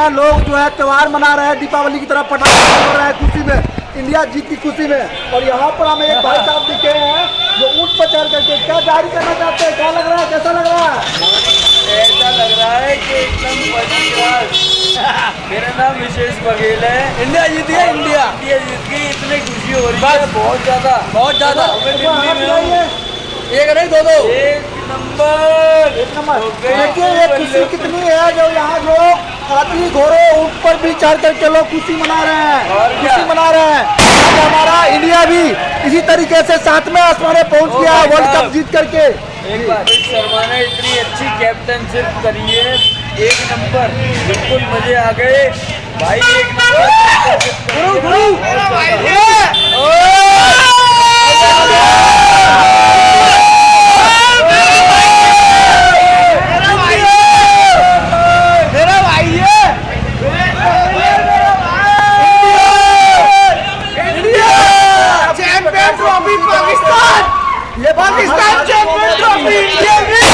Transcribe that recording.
हैं, लोग जो है त्योहार मना रहे हैं, दीपावली की तरह पटाखे फोड़ रहे हैं खुशी में, इंडिया जीत की खुशी में। और यहाँ पर हमें एक भाई साहब दिखे हैं जो ऊँट पर चढ़ करके क्या जारी करना चाहते हैं, क्या लग रहा है, कैसा लग रहा है? ऐसा लग रहा है कि एकदम फर्स्ट क्लास। मेरा नाम विशेष बघेल है। इंडिया जीत गया, इंडिया इंडिया जीत गई, इतनी खुशी हो रही है, बहुत ज्यादा बहुत ज्यादा। एक नहीं दो दो, एक नंबर। देखिए ये खुशी कितनी है जो यहाँ जो हाथी घोड़े ऊँट पर भी चढ़ करके लोग खुशी मना रहे हैं, और खुशी मना रहे हैं। आज हमारा इंडिया भी इसी तरीके से 7वें आसमान में पहुँच गया है वर्ल्ड कप जीत करके। एक बार रोहित शर्मा ने इतनी अच्छी कैप्टनशिप करी है, एक नंबर, बिल्कुल मजे आ गए भाई, एक ये पाकिस्तान चैंपियन ट्रॉफी इंडिया में